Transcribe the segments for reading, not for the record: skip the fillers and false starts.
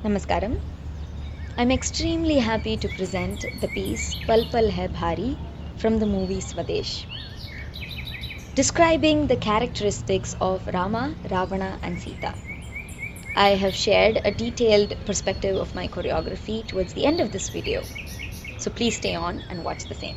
Namaskaram. I'm extremely happy to present the piece Pal Pal Hai Bhaari from the movie Swades, describing the characteristics of Rama, Ravana, and Sita. I have shared a detailed perspective of my choreography towards the end of this video, so please stay on and watch the same.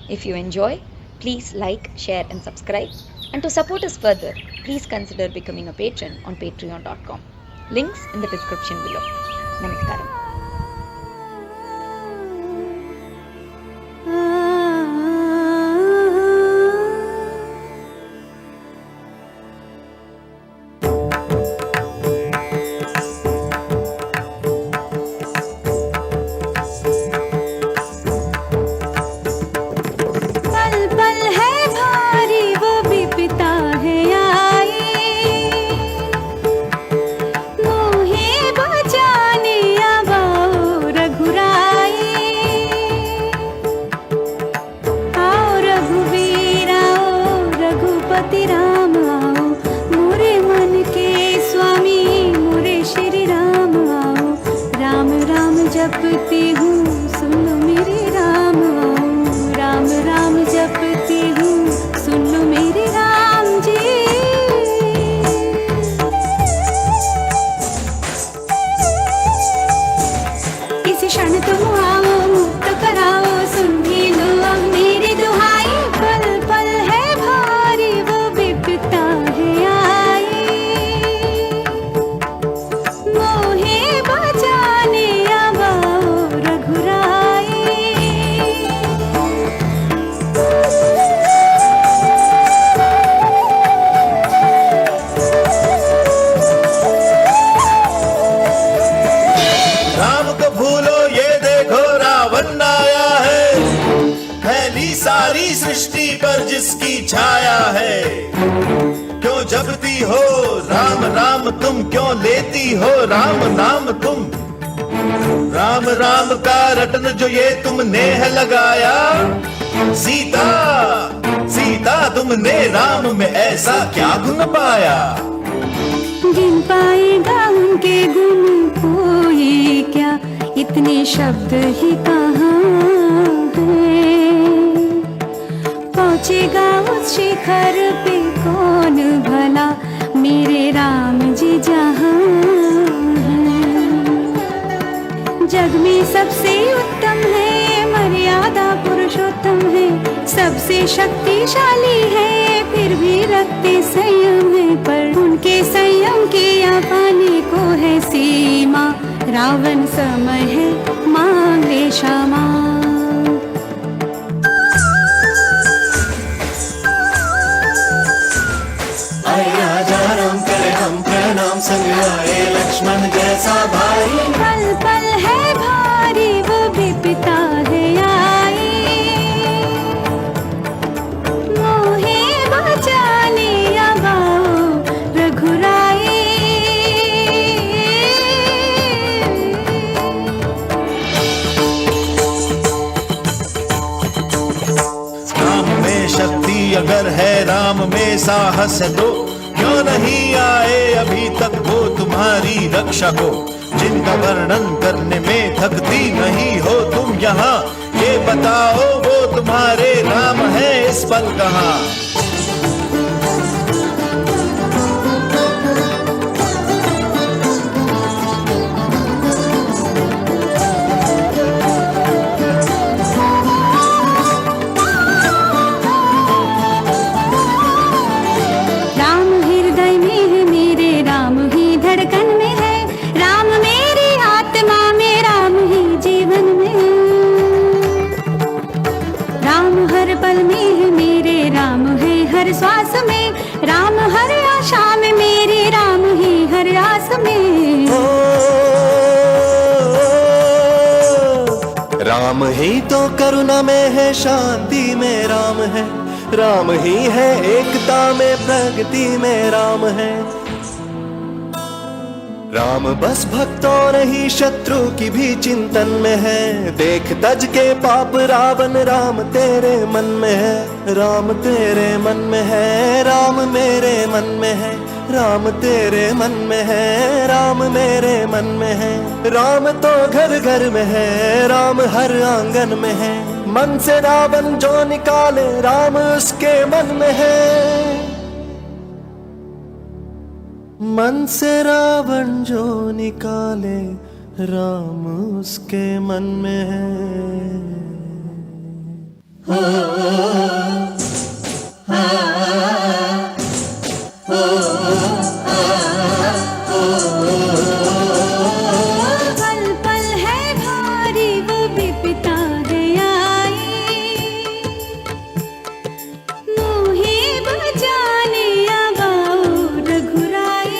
If you enjoy, please like, share, and subscribe. And to support us further, please consider becoming a patron on patreon.com. Links in the description below. Namaskaram. जपती हूँ सुन लो मेरे राम राम राम जपती हूँ सुन लो मेरे राम जी किसी क्षण तुम आओ मुक्त कराओ सुन भी लो अब मेरी दुहाई पल पल है भारी वो बिपता है आई मोहे बचाने सारी सृष्टि पर जिसकी छाया है क्यों जपती हो राम राम तुम क्यों लेती हो राम नाम तुम राम राम का रटन जो ये तुमने है लगाया सीता सीता तुमने राम में ऐसा क्या गुण पाया गिन पाएगा उनके गुण कोई क्या इतने शब्द ही कहाँ है पहुँचेगा उस शिखर पे कौन भला मेरे राम जी जहाँ जग में सबसे उत्तम है मर्यादा पुरुषोत्तम है सबसे शक्तिशाली है फिर भी रखते संयम है पर उनके संयम के या पाने को है सीमा रावण समय है मांग ले क्षमा संग आए लक्ष्मण जैसा भाई पल पल है भारी वो बिपता है आई मोहे बचाने अब आओ रघुराई राम में शक्ति अगर है राम में साहस है तो क्यों नहीं आए अभी तक वो तुम्हारी रक्षा को जिनका वर्णन करने में थकती नहीं हो तुम यहाँ ये बताओ वो तुम्हारे राम है इस पल कहाँ श्वास में राम हर आशा में मेरे राम ही हर आस में राम ही तो करुणा में है शांति में राम है राम ही है एकता में प्रगति में राम है राम बस भक्तों नहीं शत्रु की भी चिंतन में है देख तज के पाप रावण राम तेरे मन में है राम तेरे मन में है राम मेरे मन में है राम तेरे मन में है, राम मेरे मन में है। राम तो घर घर में है, राम हर आंगन में है। मन से रावण जो निकाले, राम उसके मन में है। मन से रावण जो निकाले, राम उसके मन में है। पल पल है भारी वो बिपता है आई, मोहे बचाने आवाओ रघुराई।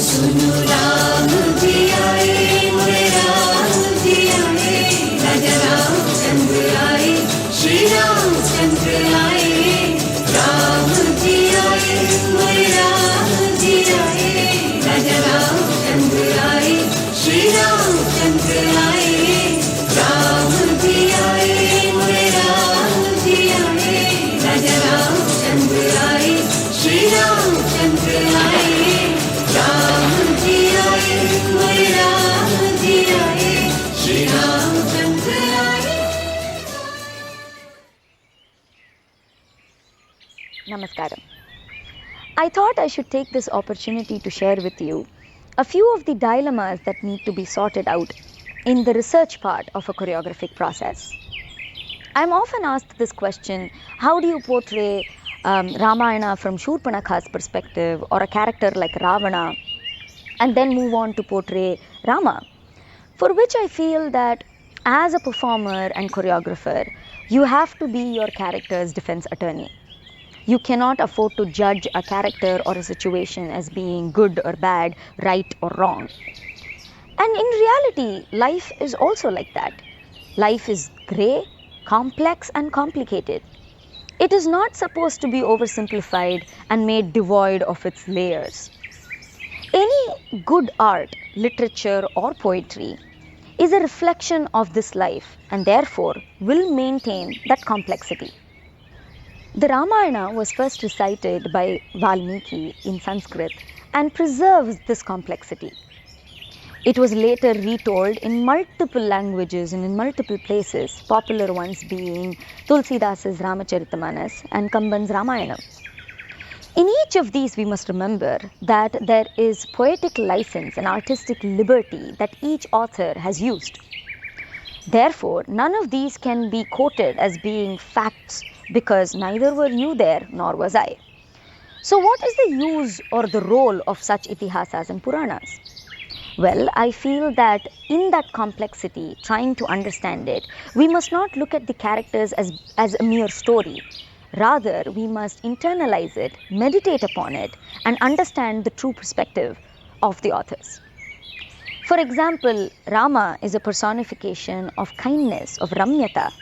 सुनो राम जी आए, मोरे राम जी आए, राजा रामचंद्र आए, श्री रामचंद्र आए। राम जी आए, मोरे राम जी आए, राजा रामचंद्र आए, श्री रामचंद्र आए। राम जी आए, मोरे राम जी आए, राजा रामचंद्र आए, श्री रामचंद्र आए। राम जी आए, मोरे राम जी आए, श्री रामचंद्र आए। Namaskaram. I thought I should take this opportunity to share with you a few of the dilemmas that need to be sorted out in the research part of a choreographic process. I'm often asked this question: how do you portray Ramayana from Shurpanakha's perspective, or a character like Ravana, and then move on to portray Rama? For which I feel that as a performer and choreographer, you have to be your character's defense attorney. You cannot afford to judge a character or a situation as being good or bad, right or wrong. And in reality, life is also like that. Life is grey, complex and complicated. It is not supposed to be oversimplified and made devoid of its layers. Any good art, literature or poetry is a reflection of this life and therefore will maintain that complexity. The Ramayana was first recited by Valmiki in Sanskrit and preserves this complexity. It was later retold in multiple languages and in multiple places, popular ones being Tulsidasa's Ramacharita and Kamban's Ramayana. In each of these, we must remember that there is poetic license and artistic liberty that each author has used. Therefore, none of these can be quoted as being facts because neither were you there nor was I. So what is the use or the role of such itihasas and Puranas? Well, I feel that in that complexity, trying to understand it, we must not look at the characters as a mere story. Rather, we must internalize it, meditate upon it, and understand the true perspective of the authors. For example, Rama is a personification of kindness, of ramyata.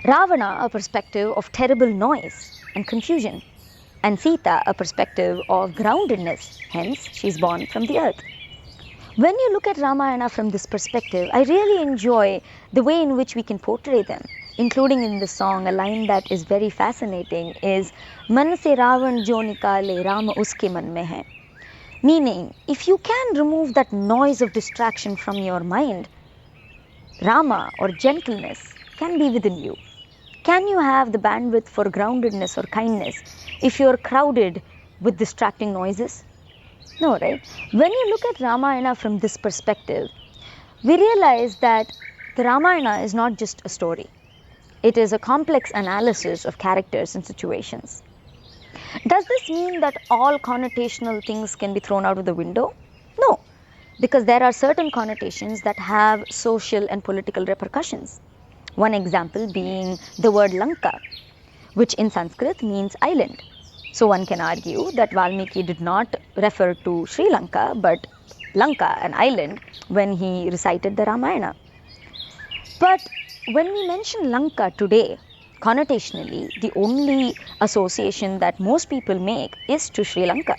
Ravana, a perspective of terrible noise and confusion. And Sita, a perspective of groundedness, hence she is born from the earth. When you look at Ramayana from this perspective, I really enjoy the way in which we can portray them, including in the song a line that is very fascinating is Man se Ravan jo nikale Rama uske man mein hai. Meaning, if you can remove that noise of distraction from your mind, Rama or gentleness can be within you. Can you have the bandwidth for groundedness or kindness if you are crowded with distracting noises? No, right? When you look at Ramayana from this perspective, we realize that the Ramayana is not just a story. It is a complex analysis of characters and situations. Does this mean that all connotational things can be thrown out of the window? No, because there are certain connotations that have social and political repercussions. One example being the word Lanka, which in Sanskrit means island. So one can argue that Valmiki did not refer to Sri Lanka, but Lanka, an island, when he recited the Ramayana. But when we mention Lanka today, connotationally, the only association that most people make is to Sri Lanka.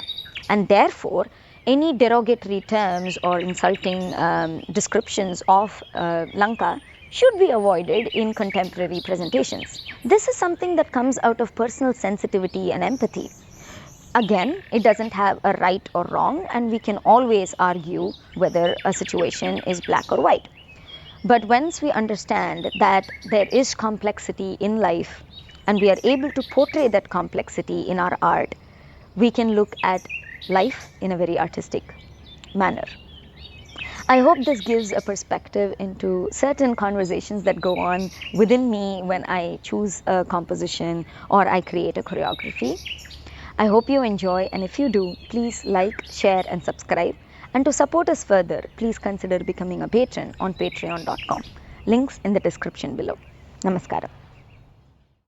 And therefore, Any derogatory terms or insulting descriptions of Lanka should be avoided in contemporary presentations. This is something that comes out of personal sensitivity and empathy. Again, it doesn't have a right or wrong, and we can always argue whether a situation is black or white. But once we understand that there is complexity in life and we are able to portray that complexity in our art, we can look at life in a very artistic manner. I hope this gives a perspective into certain conversations that go on within me when I choose a composition or I create a choreography. I hope you enjoy, and if you do, please like, share and subscribe. And to support us further, please consider becoming a patron on patreon.com. Links in the description below. Namaskaram.